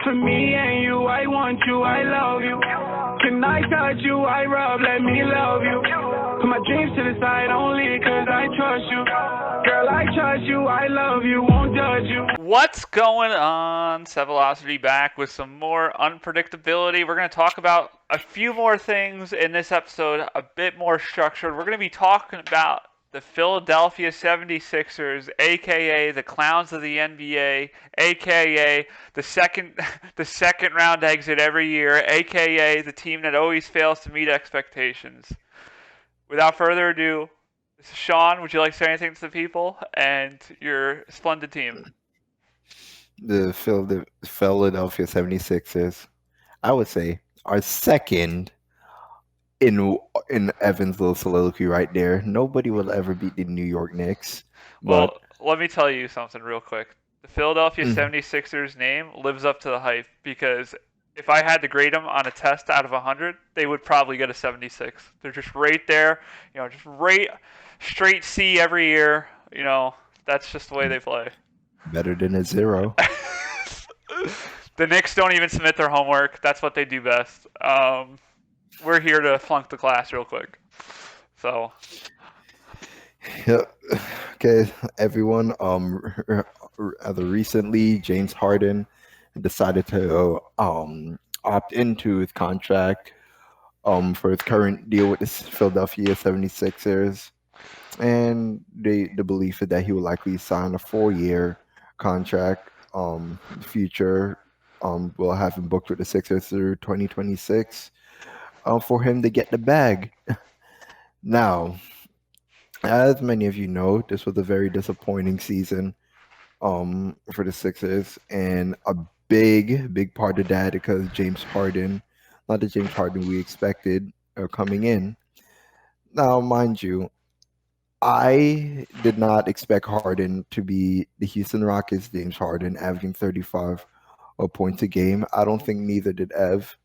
For me and you, I want you, I love you. Can I touch you, I rub, let me love you. Put my dreams to the side only cause I trust you. Girl, I trust you, I love you, won't judge you. What's going on? Sevelocity back with some more unpredictability. We're going to talk about a few more things in this episode, a bit more structured. We're going to be talking about the Philadelphia 76ers, aka the clowns of the NBA, aka the second round exit every year, aka the team that always fails to meet expectations. Without further ado, this is Sean. Would you like to say anything to the people and your splendid team? The Philadelphia 76ers, I would say, are second in Evan's little soliloquy right there. Nobody will ever beat the New York Knicks. But Well, let me tell you something real quick. The Philadelphia mm, 76ers name lives up to the hype because if I had to grade them on a test out of 100, they would probably get a 76. They're just right there, just right straight C every year. That's just the way they play. better than a 0. The Knicks don't even submit their homework. That's what they do best. We're here to flunk the class real quick. So, Yep. Okay, everyone. Rather recently, James Harden decided to opt into his contract for his current deal with the Philadelphia 76ers. And the belief is that he will likely sign a 4-year contract. Future will have him booked with the Sixers through 2026 for him to get the bag. Now, as many of you know, this was a very disappointing season for the Sixers, and a big part of that because James Harden, not the James Harden we expected coming in. Now, mind you, I did not expect Harden to be the Houston Rockets James Harden, averaging 35 points a game. I don't think neither did Ev.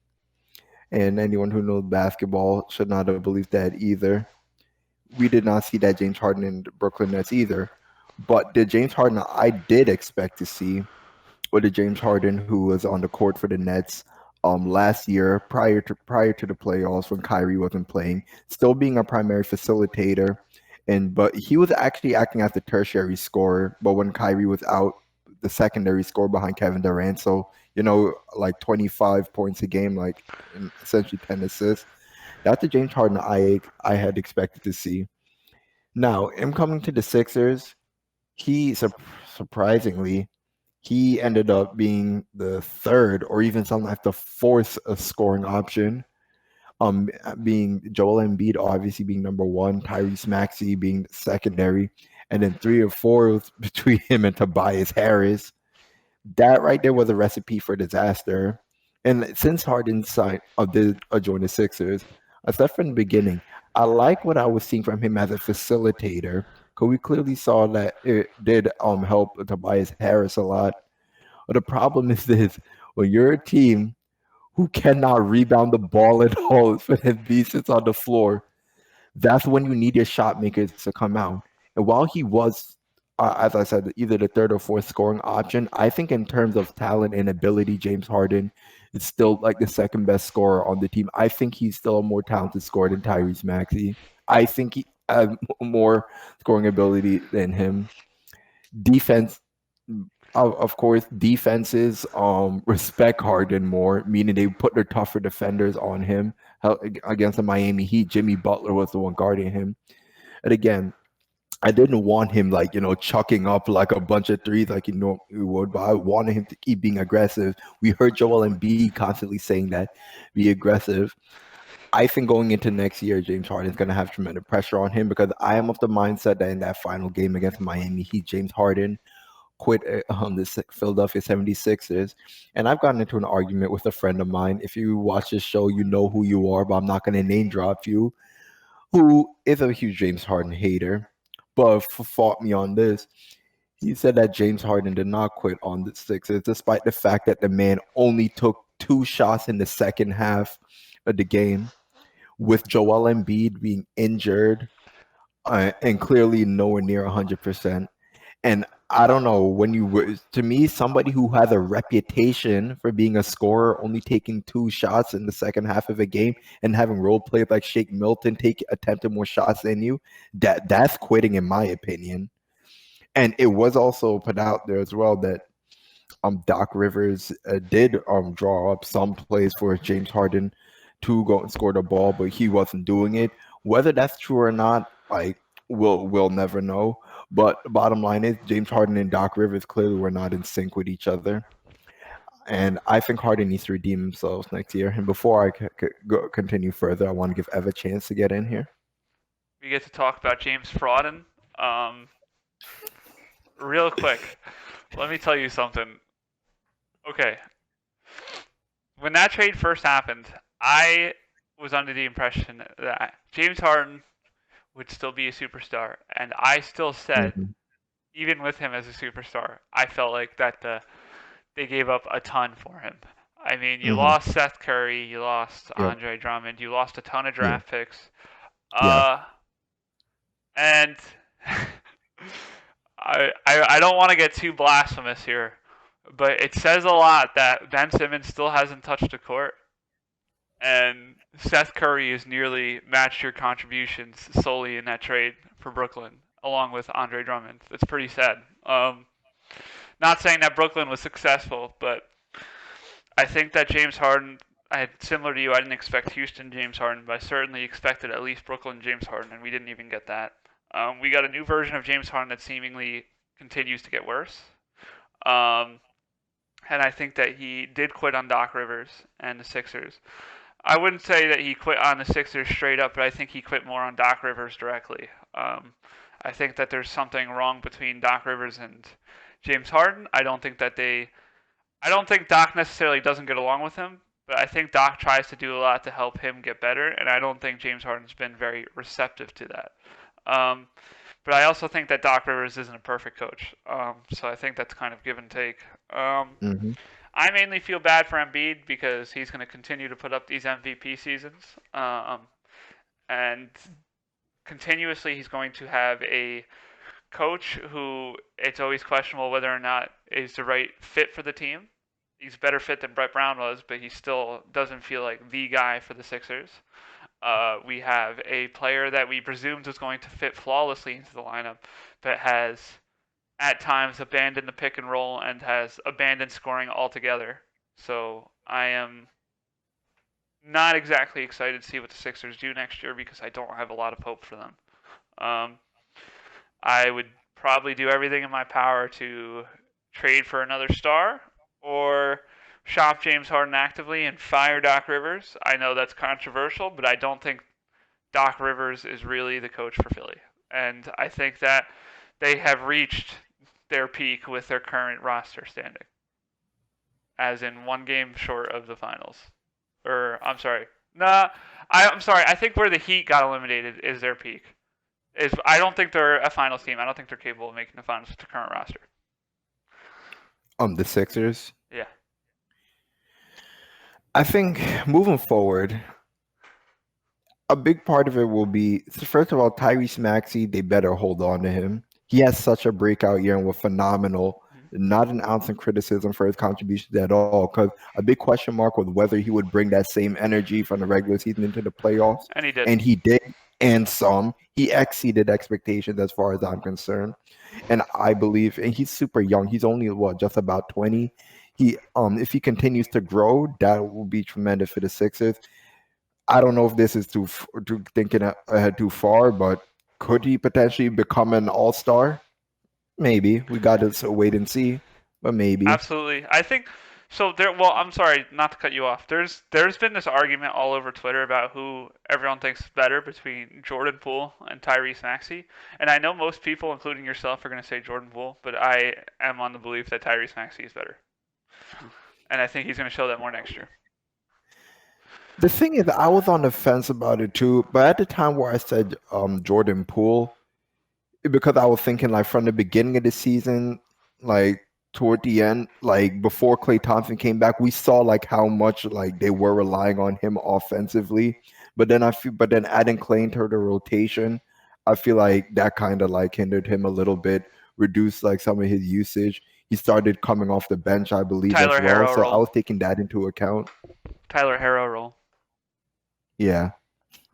And anyone who knows basketball should not have believed that either. We did not see that James Harden in the Brooklyn Nets either. But the James Harden I did expect to see, or the James Harden who was on the court for the Nets last year prior to the playoffs when Kyrie wasn't playing, still being a primary facilitator. But he was actually acting as the tertiary scorer. But when Kyrie was out, the secondary scorer behind Kevin Durant. So, like 25 points a game, like essentially 10 assists. That's the James Harden I had expected to see. Now, him coming to the Sixers, he surprisingly, he ended up being the third or even something like the fourth scoring option. Being Joel Embiid obviously being number one, Tyrese Maxey being secondary, and then 3 or 4 was between him and Tobias Harris. That right there was a recipe for disaster. And since Harden joined the Sixers, I said from the beginning, I like what I was seeing from him as a facilitator, because we clearly saw that it did help Tobias Harris a lot. But the problem is this: when you're a team who cannot rebound the ball at all, for Embiid sits on the floor, that's when you need your shot makers to come out. And while he was, as I said, either the third or fourth scoring option, I think in terms of talent and ability, James Harden is still like the second best scorer on the team. I think he's still a more talented scorer than Tyrese Maxey. I think he has more scoring ability than him. Defense, of course, defenses respect Harden more, meaning they put their tougher defenders on him. Against the Miami Heat, Jimmy Butler was the one guarding him. And again, I didn't want him chucking up like a bunch of threes like he normally would, but I wanted him to keep being aggressive. We heard Joel Embiid constantly saying that, be aggressive. I think going into next year, James Harden is going to have tremendous pressure on him, because I am of the mindset that in that final game against Miami Heat, James Harden quit the Philadelphia 76ers. And I've gotten into an argument with a friend of mine. If you watch this show, you know who you are, but I'm not going to name drop you, who is a huge James Harden hater, but fought me on this. He said that James Harden did not quit on the Sixers, despite the fact that the man only took 2 shots in the second half of the game, with Joel Embiid being injured and clearly nowhere near 100%. And I don't know when to me somebody who has a reputation for being a scorer, only taking 2 shots in the second half of a game and having role played like Shake Milton take attempted more shots than you, that's quitting in my opinion. And it was also put out there as well that Doc Rivers did draw up some plays for James Harden to go and score the ball, but he wasn't doing it. Whether that's true or not, like we'll never know. But the bottom line is James Harden and Doc Rivers clearly were not in sync with each other, and I think Harden needs to redeem himself next year. And before I continue further, I want to give Ev a chance to get in here. We get to talk about James Frauden. Real quick, let me tell you something. Okay, when that trade first happened, I was under the impression that James Harden would still be a superstar, and I still said, Mhm. even with him as a superstar, I felt like that they gave up a ton for him. I mean, you Mhm. lost Seth Curry, you lost Yep. Andre Drummond, you lost a ton of Yeah. draft picks, Yeah. and I don't want to get too blasphemous here, but it says a lot that Ben Simmons still hasn't touched the court, and Seth Curry has nearly matched your contributions solely in that trade for Brooklyn, along with Andre Drummond. That's pretty sad. Not saying that Brooklyn was successful, but I think that James Harden, similar to you, I didn't expect Houston James Harden, but I certainly expected at least Brooklyn James Harden, and we didn't even get that. We got a new version of James Harden that seemingly continues to get worse. Um, and I think that he did quit on Doc Rivers and the Sixers. I wouldn't say that he quit on the Sixers straight up, but I think he quit more on Doc Rivers directly. I think that there's something wrong between Doc Rivers and James Harden. I don't think Doc necessarily doesn't get along with him, but I think Doc tries to do a lot to help him get better, and I don't think James Harden's been very receptive to that. Um, but I also think that Doc Rivers isn't a perfect coach, so I think that's kind of give and take. Mhm. I mainly feel bad for Embiid because he's going to continue to put up these MVP seasons, and continuously he's going to have a coach who it's always questionable whether or not is the right fit for the team. He's a better fit than Brett Brown was, but he still doesn't feel like the guy for the Sixers. We have a player that we presumed was going to fit flawlessly into the lineup, but has at times abandoned the pick and roll and has abandoned scoring altogether. So I am not exactly excited to see what the Sixers do next year because I don't have a lot of hope for them. Um, I would probably do everything in my power to trade for another star or shop James Harden actively and fire Doc Rivers. I know that's controversial, but I don't think Doc Rivers is really the coach for Philly. And I think that they have reached their peak with their current roster standing, as in one game short of the finals. Or, I'm sorry. Nah, I'm sorry. I think where the Heat got eliminated is their peak. I don't think they're a finals team. I don't think they're capable of making the finals with the current roster. The Sixers. Yeah. I think moving forward, a big part of it will be first of all, Tyrese Maxey, they better hold on to him. He has such a breakout year and was phenomenal. Not an ounce of criticism for his contributions at all, because a big question mark was whether he would bring that same energy from the regular season into the playoffs. And he did. And he did, and some. He exceeded expectations as far as I'm concerned. And I believe, and he's super young. He's only just about 20. If he continues to grow, that will be tremendous for the Sixers. I don't know if this is too thinking ahead too far, but could he potentially become an all-star? Maybe. We got to wait and see, but maybe. Absolutely. I think so. Well, I'm sorry not to cut you off. There's been this argument all over Twitter about who everyone thinks is better between Jordan Poole and Tyrese Maxey, and I know most people, including yourself, are going to say Jordan Poole, but I am on the belief that Tyrese Maxey is better, and I think he's going to show that more next year. The thing is, I was on the fence about it too, but at the time where I said Jordan Poole, because I was thinking like from the beginning of the season, like toward the end, like before Klay Thompson came back, we saw like how much like they were relying on him offensively. But then but then adding Klay into the rotation, I feel like that kind of like hindered him a little bit reduce like some of his usage. He started coming off the bench, I believe, as Tyler well. Harrow So I role. was taking that into account. Tyler Harrow role. Yeah.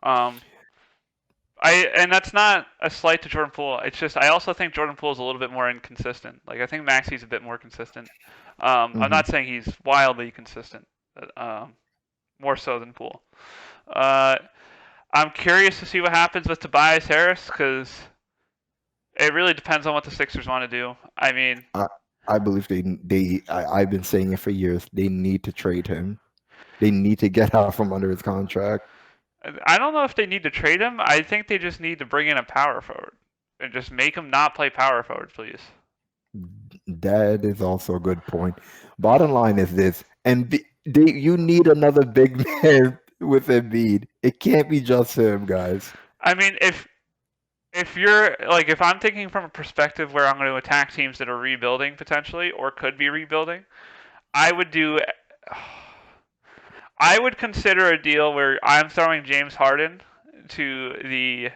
Um, and that's not a slight to Jordan Poole. It's just I also think Jordan Poole is a little bit more inconsistent. Like I think Maxi's a bit more consistent. I'm Hmm. not saying he's wildly consistent, but more so than Poole. Uh, I'm curious to see what happens with Tobias Harris because it really depends on what the Sixers want to do. I mean, I, I believe I've been saying it for years. They need to trade him. They need to get out from under his contract. I don't know if they need to trade him. I think they just need to bring in a power forward and just make him not play power forward, please. That is also a good point. Bottom line is this, and you need another big man with Embiid. It can't be just him, guys. I mean, if you're like if I'm thinking from a perspective where I'm going to attack teams that are rebuilding potentially or could be rebuilding, I would do I would consider a deal where I'm throwing James Harden to the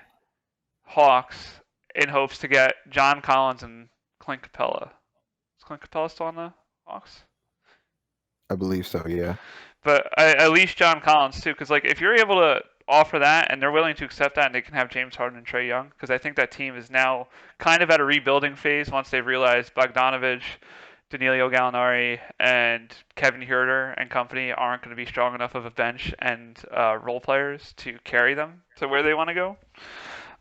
Hawks in hopes to get John Collins and Clint Capella. Is Clint Capella still on the Hawks? I believe so. Yeah. But at least John Collins too, because like if you're able to offer that and they're willing to accept that, and they can have James Harden and Trae Young, because I think that team is now kind of at a rebuilding phase once they've realized Bogdanovich, Danilo Gallinari, and Kevin Huerter and company aren't going to be strong enough of a bench and role players to carry them to where they want to go.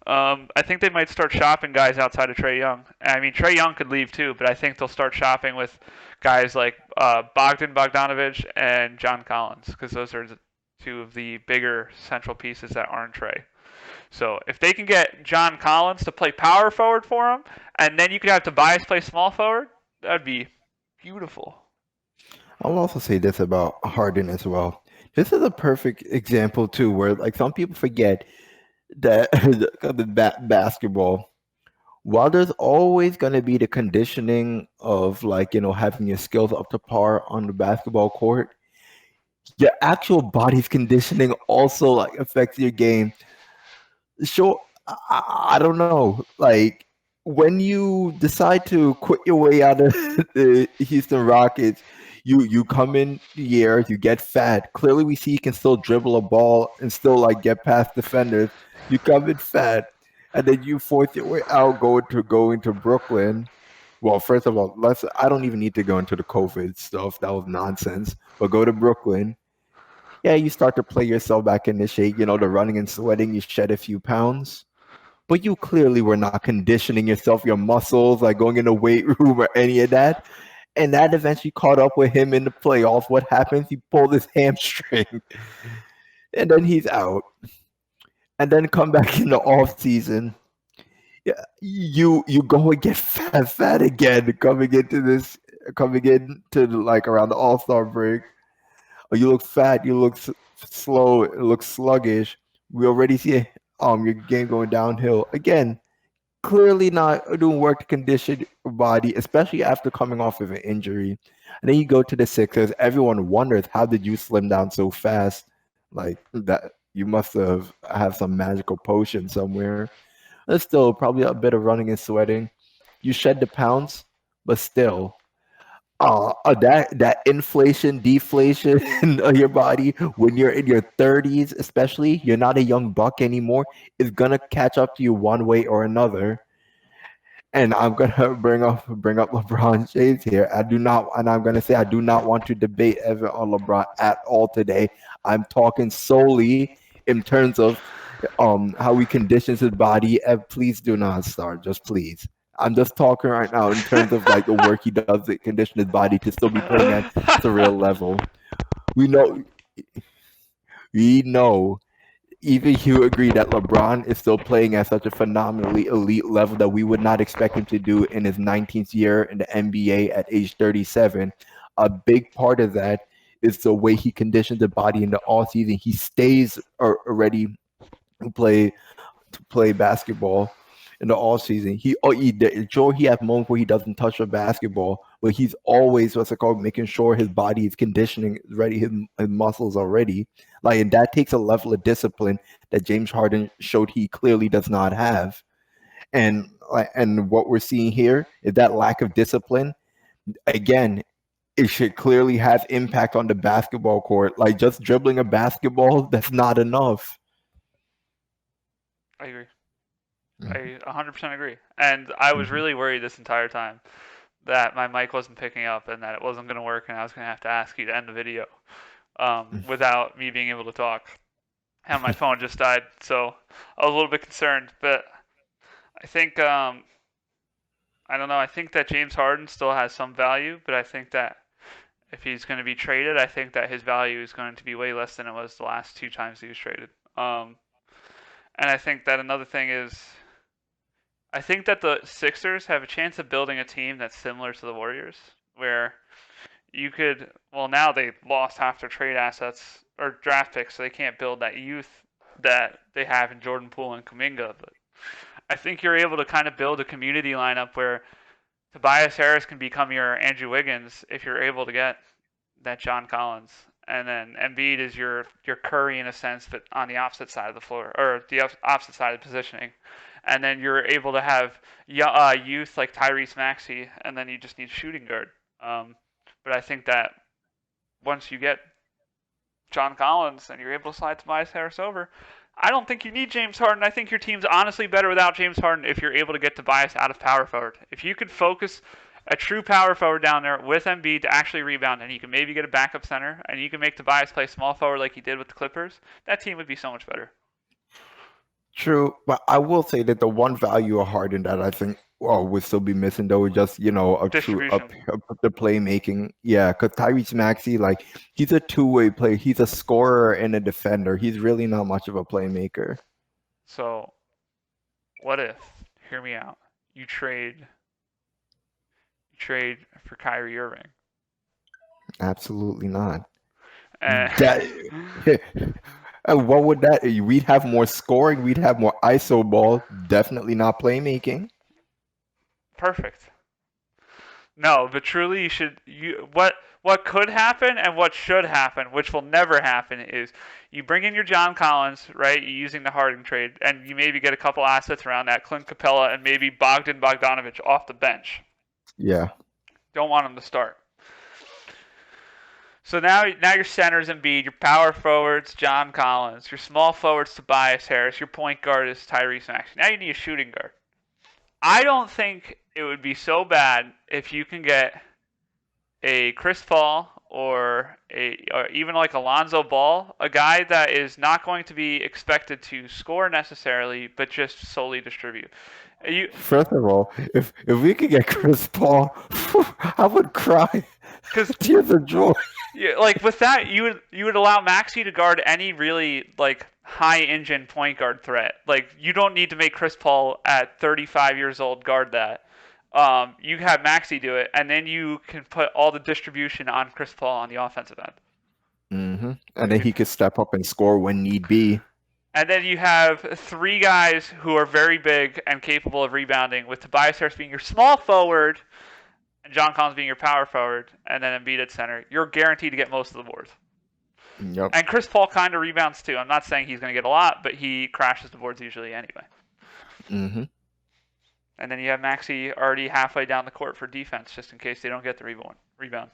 I think they might start shopping guys outside of Trae Young. I mean, Trae Young could leave too, but I think they'll start shopping with guys like Bogdanovich and John Collins, because those are the two of the bigger central pieces that aren't Trae. So if they can get John Collins to play power forward for him, and then you could have Tobias play small forward, that'd be beautiful. I'll also say this about Harden as well. This is a perfect example too, where like some people forget that the basketball, while there's always going to be the conditioning of like having your skills up to par on the basketball court, your actual body's conditioning also like affects your game. Sure, I don't know. Like when you decide to quit your way out of the Houston Rockets, you come in the year, you get fat. Clearly, we see you can still dribble a ball and still like get past defenders. You come in fat, and then you force your way out going to Brooklyn. Well, first of all, I don't even need to go into the COVID stuff. That was nonsense. But go to Brooklyn. Yeah, you start to play yourself back into shape, the running and sweating, you shed a few pounds. But you clearly were not conditioning yourself, your muscles, like going in the weight room or any of that. And that eventually caught up with him in the playoffs. What happens? He pulled his hamstring. And then he's out. And then come back in the off season. Yeah, you go and get fat again coming into like around the All-Star break. You look fat, you look slow, it looks sluggish. We already see your game going downhill again. Clearly not doing work to condition your body, especially after coming off of an injury. And then you go to the Sixers. Everyone wonders, how did you slim down so fast? Like that, you must have some magical potion somewhere. There's still probably a bit of running and sweating. You shed the pounds, but still, that inflation, deflation of your body when you're in your 30s, especially, you're not a young buck anymore, is gonna catch up to you one way or another. And I'm gonna bring up LeBron James here. I'm gonna say I do not want to debate Evan on LeBron at all today. I'm talking solely in terms of how he conditions his body. And please do not start, just please. I'm just talking right now in terms of like the work he does to condition his body to still be playing at surreal level. We know, we know. Even you agree that LeBron is still playing at such a phenomenally elite level that we would not expect him to do in his 19th year in the NBA at age 37. A big part of that is the way he conditions the body in the off season. He stays ready to play basketball in the off season. He has moments where he doesn't touch the basketball, but he's always making sure his body is conditioning ready, his muscles are ready. Like, and that takes a level of discipline that James Harden showed he clearly does not have. And what we're seeing here is that lack of discipline. Again, it should clearly have impact on the basketball court. Like just dribbling a basketball, that's not enough. I agree. Mhm. I 100% agree. And I was Mhm. really worried this entire time that my mic wasn't picking up and that it wasn't going to work and I was going to have to ask you to end the video without me being able to talk. And my phone just died, so I was a little bit concerned. But I think I don't know. I think that James Harden still has some value, but I think that if he's going to be traded, I think that his value is going to be way less than it was the last two times he was traded. And I think that another thing is, I think that the Sixers have a chance of building a team that's similar to the Warriors, where you could, well, now they lost half their trade assets or draft picks, so they can't build that youth that they have in Jordan Poole and Kuminga. But I think you're able to kind of build a community lineup where Tobias Harris can become your Andrew Wiggins if you're able to get that John Collins. And then Embiid is your Curry in a sense, but on the opposite side of the floor, or the opposite side of the positioning. And then you're able to have youth like Tyrese Maxey, and then you just need a shooting guard. But I think that once you get John Collins and you're able to slide Tobias Harris over, I don't think you need James Harden. I think your team's honestly better without James Harden if you're able to get Tobias out of power forward. If you could focus a true power forward down there with Embiid to actually rebound, and you can maybe get a backup center, and you can make Tobias play small forward like he did with the Clippers, that team would be so much better. True, but I will say that the one value of Harden that I think would still be missing though is just a true Distribution. the playmaking. Yeah, because Tyrese Maxey, like he's a two-way player. He's a scorer and a defender. He's really not much of a playmaker. So, what if, hear me out, you trade for Kyrie Irving? Absolutely not. And That what would that? We'd have more scoring. We'd have more ISO ball. Definitely not playmaking. perfect. No, but truly, you should. What could happen and what should happen, which will never happen, is you bring in your John Collins, right? You're using the Harden trade, and you maybe get a couple assets around that, Clint Capella and maybe Bogdanovich off the bench. Yeah. Don't want him to start. So now your centers Embiid, your power forwards John Collins, your small forwards Tobias Harris, your point guard is Tyrese Maxey. Now you need a shooting guard. I don't think it would be so bad if you can get a Chris Paul or even like Alonzo Ball, a guy that is not going to be expected to score necessarily, but just solely distribute. You First of all, if we could get Chris Paul, I would cry because tears of joy. yeah, like with that, you would allow Maxey to guard any really like high engine point guard threat. Like you don't need to make Chris Paul at 35 years old guard that. You have Maxey do it, and then you can put all the distribution on Chris Paul on the offensive end. And then he could step up and score when need be. And then you have three guys who are very big and capable of rebounding, with Tobias Harris being your small forward and John Collins being your power forward, and then Embiid at center. You're guaranteed to get most of the boards. Yep. And Chris Paul kind of rebounds too. I'm not saying he's going to get a lot, but he crashes the boards usually anyway. Mm-hmm. And then you have Maxey already halfway down the court for defense, just in case they don't get the rebound.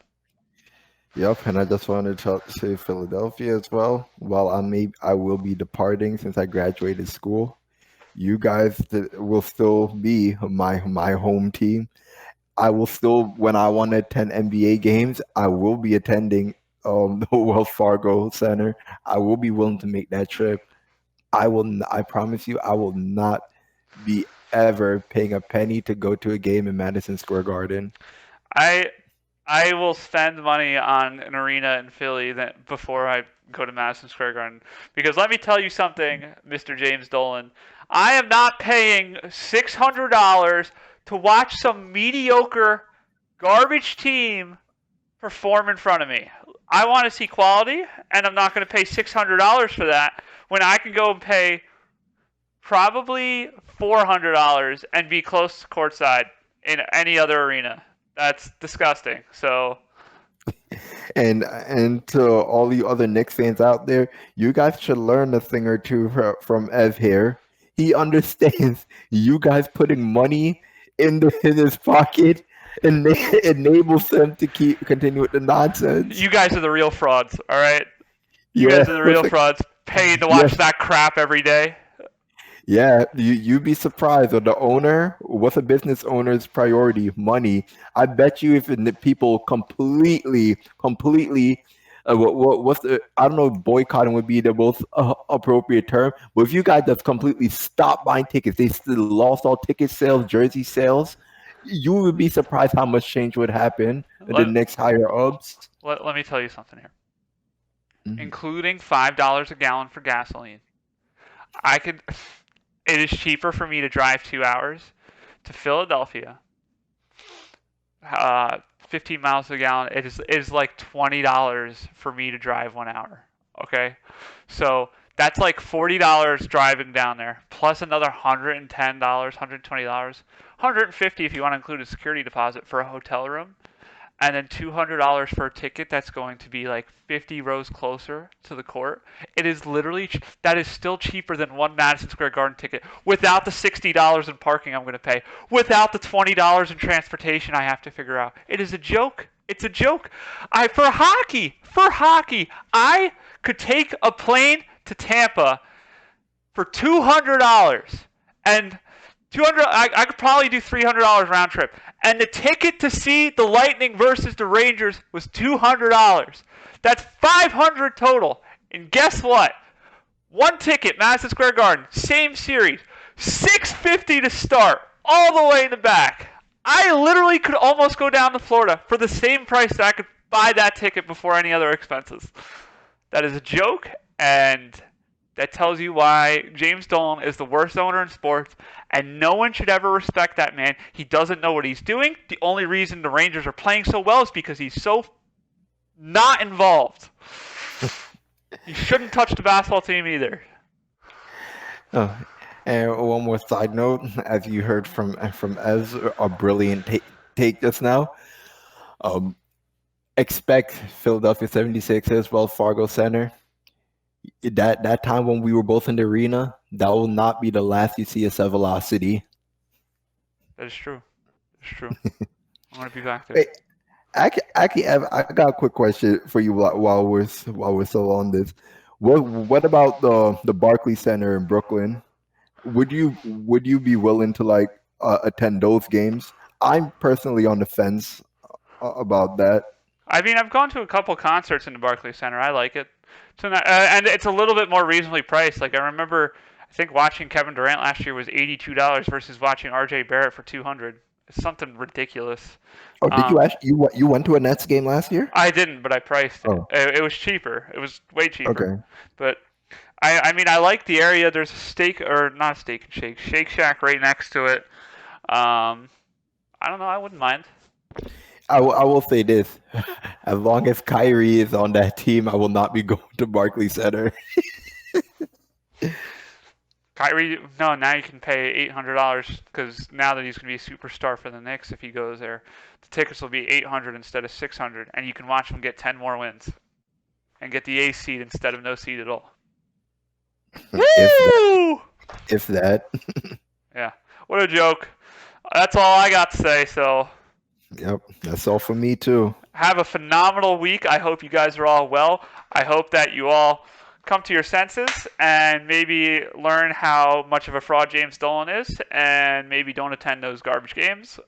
Yep, and I just wanted to say Philadelphia as well. While I will be departing since I graduated school, you guys will still be my home team. I will still, when I want to attend NBA games, I will be attending the Wells Fargo Center. I will be willing to make that trip. I promise you, I will not be ever paying a penny to go to a game in Madison Square Garden. I will spend money on an arena in Philly before I go to Madison Square Garden. Because let me tell you something, Mr. James Dolan. I am not paying $600 to watch some mediocre garbage team perform in front of me. I want to see quality, and I'm not going to pay $600 for that when I can go and pay probably $400 and be close to courtside in any other arena. That's disgusting. So, and to all you other Knicks fans out there, you guys should learn a thing or two from Ev here. he understands you guys putting money in his pocket and enables him to continue with the nonsense. You guys are the real frauds, all right? You Yeah, guys are the real it's like, frauds, paying to watch yes, that crap every day. yeah. You'd be surprised. Or the owner, what's a business owner's priority? Money. I bet you, if the people completely, what's the? I don't know. If boycotting would be the most appropriate term. But if you guys just completely stopped buying tickets, they still lost all ticket sales, jersey sales. You would be surprised how much change would happen in the Let, next higher ups. let me tell you something here. Mhm. Including $5 a gallon for gasoline. I could. It is cheaper for me to drive 2 hours to Philadelphia. 15 miles a gallon. It is like $20 for me to drive 1 hour. Okay, so that's like $40 driving down there, plus another $110, $120, $150 if you want to include a security deposit for a hotel room, and then $200 for a ticket that's going to be like 50 rows closer to the court. It is literally that is still cheaper than one Madison Square Garden ticket without the $60 in parking I'm going to pay, without the $20 in transportation I have to figure out. It is a joke. It's a joke. For hockey, I could take a plane to Tampa for $200 and 200. I could probably do $300 round trip. And the ticket to see the Lightning versus the Rangers was $200. That's $500 total. And guess what? One ticket, Madison Square Garden, same series, $650 to start, all the way in the back. I literally could almost go down to Florida for the same price that I could buy that ticket before any other expenses. That is a joke, and that tells you why James Dolan is the worst owner in sports, and no one should ever respect that man. He doesn't know what he's doing. The only reason the Rangers are playing so well is because he's so not involved. He shouldn't touch the basketball team either. Oh, and one more side note, as you heard from Ez, a brilliant take just now. Um, expect Philadelphia 76ers, Wells Fargo Center. That time when we were both in the arena, that will not be the last you see us at Velocity. That is true. It's true. I'm gonna be back there. Wait, actually, I got a quick question for you while we're still on this. What about the Barclays Center in Brooklyn? Would you be willing to like attend those games? I'm personally on the fence about that. I mean, I've gone to a couple concerts in the Barclays Center. I like it. And it's a little bit more reasonably priced. Like I remember, I think watching Kevin Durant last year was $82 versus watching RJ Barrett for $200. It's something ridiculous. Oh, did you actually you went to a Nets game last year? I didn't, but I priced it. Oh, It was cheaper. It was way cheaper. okay. But I mean, I like the area. There's a steak, or not a Steak and Shake Shack right next to it. I don't know. I wouldn't mind. I will say this: as long as Kyrie is on that team, I will not be going to Barclays Center. Kyrie, no, now you can pay $800 because now that he's going to be a superstar for the Knicks if he goes there, the tickets will be $800 instead of $600, and you can watch him get 10 more wins and get the A seed instead of no seed at all. Woo! If that. Yeah, what a joke. That's all I got to say, so Yep, that's all for me too. have a phenomenal week. I hope you guys are all well. I hope that you all come to your senses and maybe learn how much of a fraud James Dolan is and maybe don't attend those garbage games.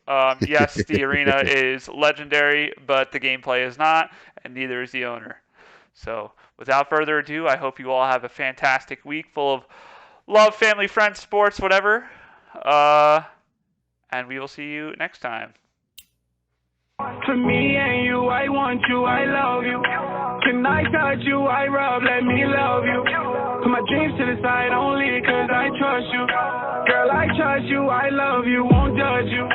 Yes, the arena is legendary, but the gameplay is not, and neither is the owner. So without further ado, I hope you all have a fantastic week full of love, family, friends, sports, whatever. And we will see you next time. To me and you, I want you, I love you. Can I touch you, I rub, let me love you.